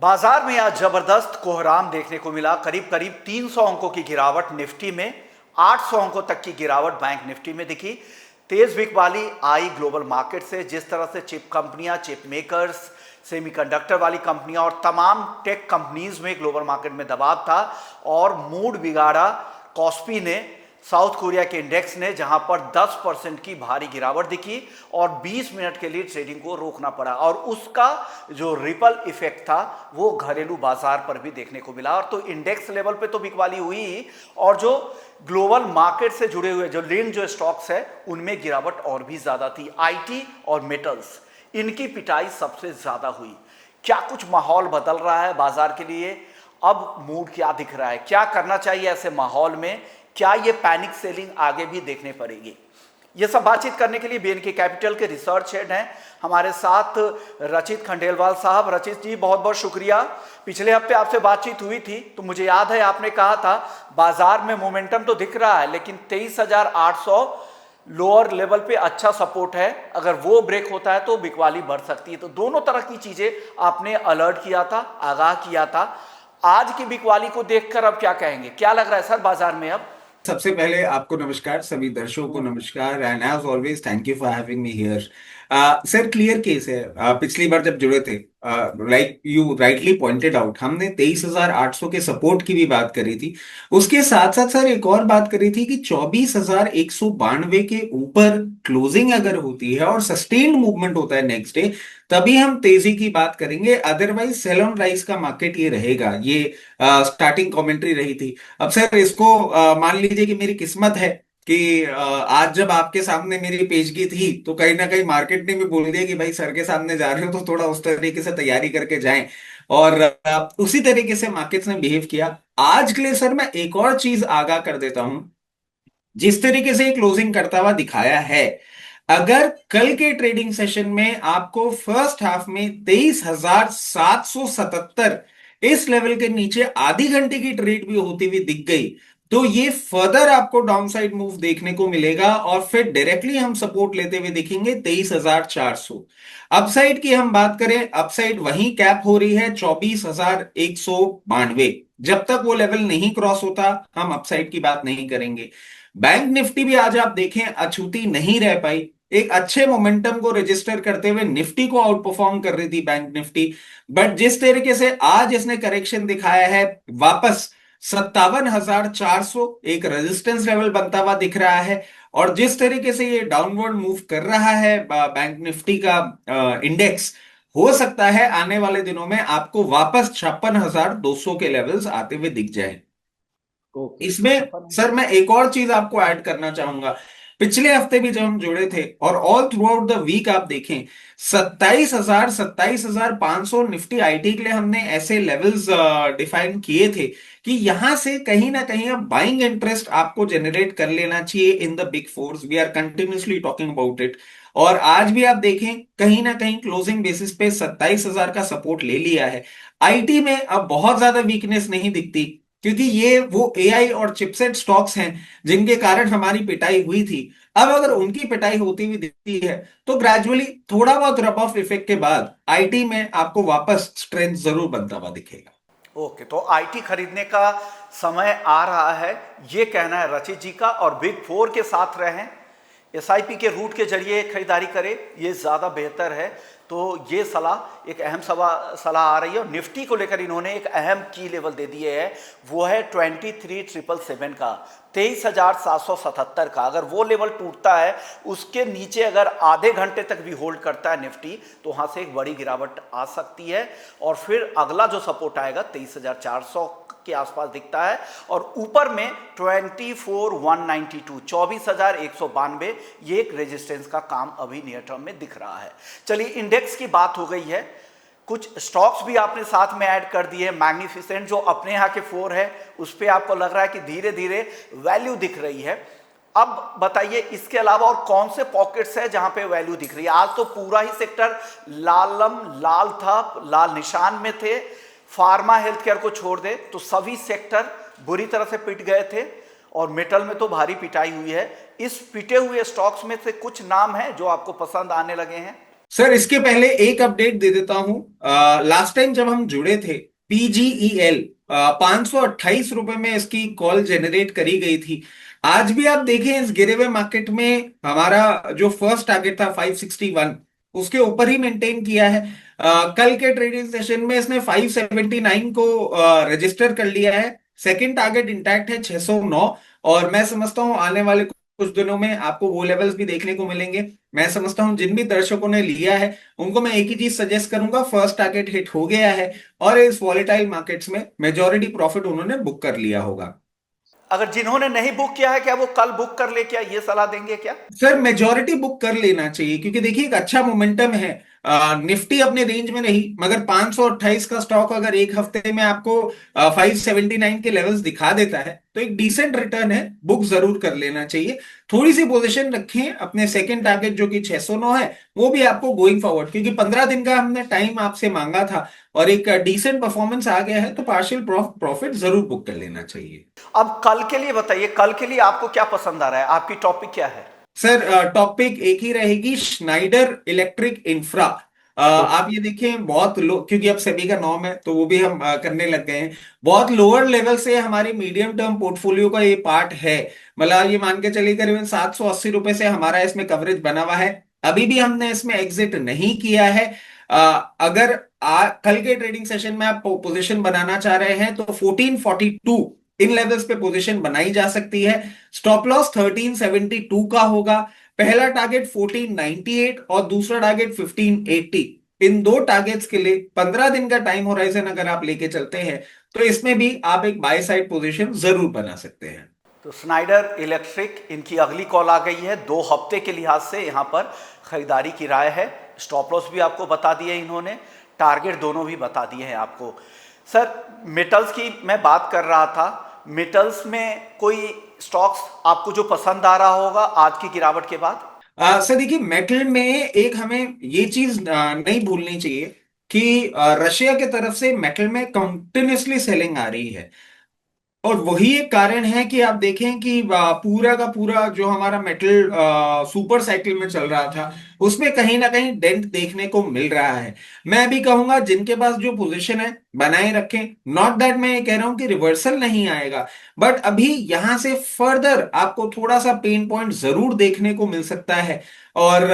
बाजार में आज जबरदस्त कोहराम देखने को मिला। करीब करीब 300 अंकों की गिरावट निफ्टी में, 800 अंकों तक की गिरावट बैंक निफ्टी में दिखी। तेज बिकवाली आई ग्लोबल मार्केट से। जिस तरह से चिप कंपनियां, चिप मेकर्स, सेमीकंडक्टर वाली कंपनियां और तमाम टेक कंपनीज में ग्लोबल मार्केट में दबाव था और मूड बिगाड़ा कॉस्पी ने, साउथ कोरिया के इंडेक्स ने, जहां पर 10% की भारी गिरावट दिखी और 20 मिनट के लिए ट्रेडिंग को रोकना पड़ा। और उसका जो रिपल इफेक्ट था वो घरेलू बाजार पर भी देखने को मिला। और तो इंडेक्स लेवल पे तो बिकवाली हुई और जो ग्लोबल मार्केट से जुड़े हुए जो लिंक जो स्टॉक्स है उनमें गिरावट और भी ज्यादा थी। आईटी और मेटल्स, इनकी पिटाई सबसे ज्यादा हुई। क्या कुछ माहौल बदल रहा है बाजार के लिए? अब मूड क्या दिख रहा है? क्या करना चाहिए ऐसे माहौल में? क्या ये पैनिक सेलिंग आगे भी देखने पड़ेगी? ये सब बातचीत करने के लिए बीएनके कैपिटल के रिसर्च हेड हैं हमारे साथ रचित खंडेलवाल साहब। रचित जी, बहुत बहुत शुक्रिया। पिछले हफ्ते आपसे बातचीत हुई थी तो मुझे याद है आपने कहा था बाजार में मोमेंटम तो दिख रहा है लेकिन 23,800 लोअर लेवल पे अच्छा सपोर्ट है, अगर वो ब्रेक होता है तो बिकवाली बढ़ सकती है। तो दोनों तरह की चीजें आपने अलर्ट किया था, आगाह किया था। आज की बिकवाली को देखकर अब क्या कहेंगे? क्या लग रहा है सर बाजार में अब? सबसे पहले आपको नमस्कार, सभी दर्शकों को नमस्कार, and as always thank you for having me here. Sir, clear case है। पिछली बार जब जुड़े थे, like you rightly pointed out, हमने 23,800 के सपोर्ट की भी बात करी थी। उसके साथ साथ सर एक और बात करी थी कि 24,192 के ऊपर क्लोजिंग अगर होती है और सस्टेन्ड मूवमेंट होता है नेक्स्ट डे, तभी हम तेजी की बात करेंगे। अदरवाइज सेल ऑन राइज का मार्केट ये रहेगा। ये स्टार्टिंग कमेंट्री रही थी। अब सर इसको मान लीजिए कि मेरी किस्मत है कि आज जब आपके सामने मेरी पेशगी थी तो कहीं ना कहीं मार्केट ने भी बोल दिया कि भाई सर के सामने जा रहे हो तो थोड़ा उस तरीके से तैयारी करके जाएं। और उसी तरीके से मार्केट्स ने बिहेव किया। आज के लिए सर मैं एक और चीज आगाह कर देता हूं। जिस तरीके से क्लोजिंग करता हुआ दिखाया है, अगर कल के ट्रेडिंग सेशन में आपको फर्स्ट हाफ में 23,777 इस लेवल के नीचे आधी घंटे की ट्रेड भी होती हुई दिख गई, तो ये फर्दर आपको डाउनसाइड मूव देखने को मिलेगा और फिर डायरेक्टली हम सपोर्ट लेते हुए दिखेंगे 23,400। अपसाइड की हम बात करें, अपसाइड वहीं कैप हो रही है 24,192। जब तक वो लेवल नहीं क्रॉस होता हम अपसाइड की बात नहीं करेंगे। बैंक निफ्टी भी आज आप देखें अछूती नहीं रह पाई। एक अच्छे मोमेंटम को रजिस्टर करते हुए निफ्टी को आउट परफॉर्म कर रही थी बैंक निफ्टी। बट जिस तरीके से आज इसने करेक्शन दिखाया है, वापस 57,400 एक रेजिस्टेंस लेवल बनता हुआ दिख रहा है। और जिस तरीके से ये डाउनवर्ड मूव कर रहा है बैंक निफ्टी का इंडेक्स, हो सकता है आने वाले दिनों में आपको वापस 56,200 के लेवल्स आते हुए दिख जाए। ओके, तो इसमें छप्पन। सर मैं एक और चीज आपको ऐड करना चाहूंगा। पिछले हफ्ते भी जब हम जुड़े थे और all throughout the week आप देखें, 27,500 निफ्टी आईटी के लिए हमने ऐसे लेवल्स डिफाइन किए थे कि यहां से कहीं ना कहीं अब बाइंग इंटरेस्ट आपको जनरेट कर लेना चाहिए in the big force. We are continuously talking about it. और आज भी आप देखें कहीं ना कहीं क्लोजिंग बेसिस पे 27,000 का सपोर्ट ले लिया है। आईटी में अब बहुत ज्यादा वीकनेस नहीं दिखती, क्योंकि ये वो एआई और चिपसेट स्टॉक्स हैं जिनके कारण हमारी पिटाई हुई थी। अब अगर उनकी पिटाई होती हुई दिखती है तो ग्रेजुअली थोड़ा बहुत रब ऑफ इफेक्ट के बाद आईटी में आपको वापस स्ट्रेंथ जरूर बनता हुआ दिखेगा। ओके, तो आईटी खरीदने का समय आ रहा है, ये कहना है रचित जी का। और बिग फोर के साथ रहें, एसआईपी के रूट के जरिए खरीदारी करें, ये ज़्यादा बेहतर है। तो ये सलाह, एक अहम सलाह आ रही है। और निफ्टी को लेकर इन्होंने एक अहम की लेवल दे दिए है, वो है 23,777 का, 23,777 का। अगर वो लेवल टूटता है, उसके नीचे अगर आधे घंटे तक भी होल्ड करता है निफ्टी, तो वहाँ से एक बड़ी गिरावट आ सकती है। और फिर अगला जो सपोर्ट आएगा 23,400 के आसपास दिखता है। और ऊपर में 24,192, 24,192, ये एक रेजिस्टेंस का काम अभी नियर टर्म में दिख रहा है। चलिए, इंडेक्स की बात हो गई है, कुछ स्टॉक्स भी आपने साथ में ऐड कर दिए। मैग्निफिसेंट जो अपने यहाँ के फोर है, उस पर आपको लग रहा है कि धीरे धीरे वैल्यू दिख रही है। अब बताइए, इसके अलावा और कौन से पॉकेट्स है जहां पे वैल्यू दिख रही है? आज तो पूरा ही सेक्टर लाल था, लाल निशान में थे। फार्मा हेल्थ केयर को छोड़ दे तो सभी सेक्टर बुरी तरह से पिट गए थे। और मेटल में तो भारी पिटाई हुई है। इस पिटे हुए स्टॉक्स में से कुछ नाम हैं जो आपको पसंद आने लगे हैं? सर इसके पहले एक अपडेट दे देता हूं। लास्ट टाइम जब हम जुड़े थे, पीजीईएल 528 रुपए में इसकी कॉल जनरेट करी गई थी। आज भी आप देखें इस गिरे हुए मार्केट में हमारा जो फर्स्ट टारगेट था 561, उसके ऊपर ही मेंटेन किया है। कल के ट्रेडिंग सेशन में इसने 579 को रजिस्टर कर लिया है। सेकंड टारगेट इंटैक्ट है 609। और मैं समझता हूं आने वाले कुछ दिनों में आपको वो लेवल्स भी देखने को मिलेंगे। मैं समझता हूं जिन भी दर्शकों ने लिया है उनको मैं एक ही चीज सजेस्ट करूंगा, फर्स्ट टारगेट हिट हो गया है और इस वॉलेटाइल मार्केट्स में मेजॉरिटी प्रॉफिट उन्होंने बुक कर लिया होगा। अगर जिन्होंने नहीं बुक किया है, क्या वो कल बुक कर ले, क्या ये सलाह देंगे क्या? सर मेजॉरिटी बुक कर लेना चाहिए क्योंकि देखिए एक अच्छा मोमेंटम है। निफ्टी अपने रेंज में नहीं, मगर 528 का स्टॉक अगर एक हफ्ते में आपको 579 के लेवल्स दिखा देता है तो एक डिसेंट रिटर्न है, बुक जरूर कर लेना चाहिए। थोड़ी सी पोजीशन रखें अपने सेकंड टारगेट जो कि 609 है, वो भी आपको गोइंग फॉरवर्ड, क्योंकि 15 दिन का हमने टाइम आपसे मांगा था और एक डिसेंट परफॉर्मेंस आ गया है तो पार्शियल प्रॉफिट जरूर बुक कर लेना चाहिए। अब कल के लिए बताइए, कल के लिए आपको क्या पसंद आ रहा है, आपकी टॉपिक क्या है? सर टॉपिक एक ही रहेगी, स्नाइडर इलेक्ट्रिक इंफ्रा। ओके। आप ये देखें बहुत लो, क्योंकि अब सेबी का नॉर्म है तो वो भी हम करने लग गए हैं। बहुत लोअर लेवल से हमारी मीडियम टर्म पोर्टफोलियो का ये पार्ट है। मतलब ये मान के चलिए करीबन 780 रुपए से हमारा इसमें कवरेज बना हुआ है। अभी भी हमने इसमें एग्जिट नहीं किया है। अगर कल के ट्रेडिंग सेशन में आप पोजीशन बनाना चाह रहे हैं तो 1442 इन लेवल्स पे पोजीशन बनाई जा सकती है। स्टॉप लॉस 1372 का होगा। पहला टारगेट 1498 और दूसरा टारगेट 1580। इन दो टारगेट्स के लिए 15 दिन का टाइम होराइजन अगर आप लेके चलते हैं तो इसमें भी आप एक बाय साइड पोजीशन जरूर बना सकते हैं। तो स्नाइडर इलेक्ट्रिक, इनकी अगली कॉल आ गई है। 2 हफ्ते के लिहाज से यहाँ पर खरीदारी की राय है। स्टॉप लॉस भी आपको बता दिए इन्होंने, टारगेट दोनों भी बता दिए हैं आपको। सर, मेटल्स की मैं बात कर रहा था, मेटल्स में कोई स्टॉक्स आपको जो पसंद आ रहा होगा आज की गिरावट के बाद? सर देखिए मेटल में एक हमें ये चीज नहीं भूलनी चाहिए कि रशिया की तरफ से मेटल में कंटिन्यूसली सेलिंग आ रही है। और वही एक कारण है कि आप देखें कि पूरा का पूरा जो हमारा मेटल सुपर साइकिल में चल रहा था उसमें कहीं ना कहीं डेंट देखने को मिल रहा है। मैं भी कहूंगा जिनके पास जो पोजीशन है बनाए रखें। नॉट दैट मैं ये कह रहा हूं कि रिवर्सल नहीं आएगा, बट अभी यहां से फर्दर आपको थोड़ा सा पेन पॉइंट जरूर देखने को मिल सकता है। और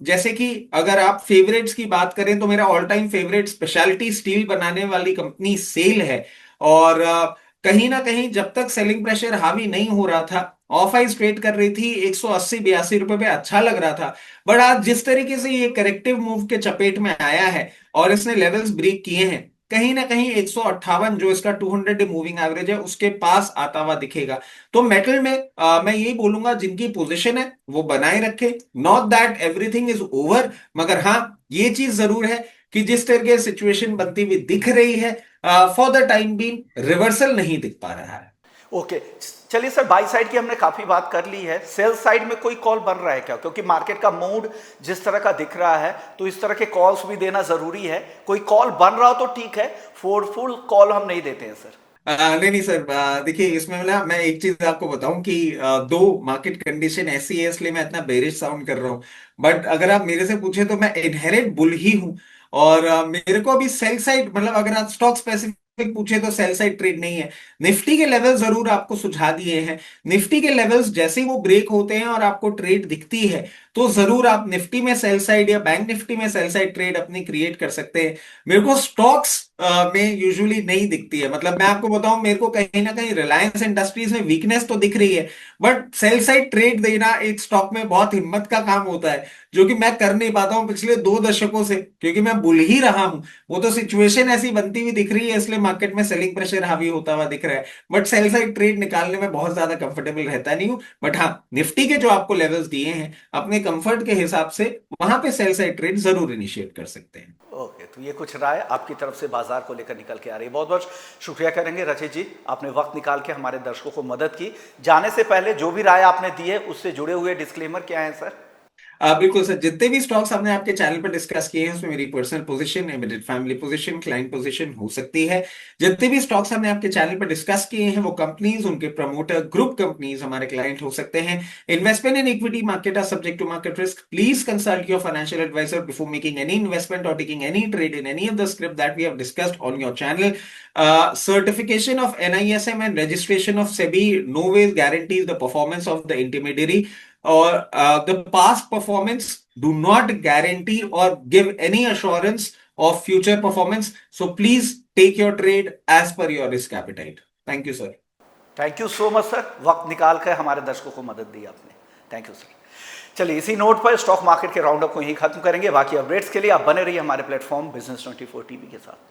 जैसे कि अगर आप फेवरेट्स की बात करें तो मेरा all time favourite speciality steel बनाने वाली कंपनी सेल है। और कहीं ना कहीं जब तक सेलिंग प्रेशर हावी नहीं हो रहा था, ऑफ आइस ट्रेड कर रही थी 180-82 रुपए पे, अच्छा लग रहा था। बट आज जिस तरीके से ये करेक्टिव मूव के चपेट में आया है और इसने लेवल्स ब्रेक किए हैं, कहीं ना कहीं 158 जो इसका 200 डे मूविंग एवरेज है उसके पास आता हुआ दिखेगा। तो मेटल में मैं यही बोलूंगा जिनकी पोजीशन है वो बनाए रखे। Not that everything is over, मगर हाँ ये चीज जरूर है कि जिस तरह की सिचुएशन बनती हुई दिख रही है, for the time being reversal नहीं दिख पा रहा है। ओके। चलिए सर, बाई साइड की हमने काफी बात कर ली है। सेल साइड में कोई कॉल बन रहा है क्या? क्योंकि मार्केट का मूड जिस तरह का दिख रहा है तो इस तरह के कॉल्स भी देना जरूरी है। कोई कॉल बन रहा हो तो ठीक है, फोर्सफुल कॉल हम नहीं देते हैं सर। नहीं नहीं सर, देखिए इसमें ना मैं एक चीज आपको बताऊं कि दो मार्केट कंडीशन ऐसी है इसलिए मैं इतना बेरिश साउंड कर रहा हूं। बट अगर आप मेरे से पूछे तो मैं इनहेरेंट बुल ही हूं। और मेरे को अभी सेल साइड, मतलब अगर आप स्टॉक स्पेसिफिक पूछे तो सेल साइड ट्रेड नहीं है। निफ्टी के लेवल जरूर आपको सुझा दिए हैं। निफ्टी के लेवल्स जैसे ही वो ब्रेक होते हैं और आपको ट्रेड दिखती है तो जरूर आप निफ्टी में सेल साइड या बैंक निफ्टी में सेल साइड ट्रेड अपनी क्रिएट कर सकते हैं। मेरे को स्टॉक्स में यूजुअली नहीं दिखती है। मतलब मैं आपको बताऊं, मेरे को कहीं ना कहीं रिलायंस इंडस्ट्रीज में वीकनेस तो दिख रही है, बट सेल साइड ट्रेड देना एक स्टॉक में बहुत हिम्मत का काम होता है, जो कि मैं कर नहीं पाता हूं पिछले 2 दशकों से, क्योंकि मैं बुल ही रहा हूं। वो तो सिचुएशन ऐसी बनती हुई दिख रही है इसलिए मार्केट में सेलिंग प्रेशर हावी होता हुआ दिख रहा है। बट सेल साइड ट्रेड निकालने में बहुत ज्यादा कंफर्टेबल रहता नहीं हूं। बट हाँ, निफ्टी के जो आपको लेवल्स दिए हैं अपने कंफर्ट के हिसाब से वहां पे सेल साइड ट्रेड जरूर इनिशिएट कर सकते हैं। ओके, तो ये कुछ राय आपकी तरफ से बाजार को लेकर निकल के आ रही है। बहुत बहुत शुक्रिया करेंगे रचित जी, आपने वक्त निकाल के हमारे दर्शकों को मदद की। जाने से पहले जो भी राय आपने दी है उससे जुड़े हुए डिस्क्लेमर क्या है सर? बिल्कुल सर, जितने भी स्टॉक्स हमने आपके चैनल पर डिस्कस किए हैं उसमें मेरी personal position, immediate family position, client position हो सकती है। जितने भी स्टॉक्स हमने आपके चैनल पर डिस्कस किए हैं वो कंपनीज, उनके प्रमोटर, ग्रुप कंपनीज हमारे क्लाइंट हो सकते हैं। Investment in equity market are subject to market risk. Please consult your financial advisor before making any investment और taking any trade in any of the script that we have discussed on your channel. Certification of NISM and registration of SEBI no ways guarantees the performance of the intermediary, or the past performance do not guarantee or give any assurance of future performance. So please take your trade as per your risk appetite. Thank you, sir. Thank you so much sir, वक्त निकाल कर हमारे दर्शकों को मदद दी आपने। Thank you sir. चलिए इसी नोट पर स्टॉक मार्केट के राउंड अप को यहीं खत्म करेंगे। बाकी अपडेट्स के लिए आप बने रहिए हमारे प्लेटफॉर्म बिजनेस 24 टीवी के साथ।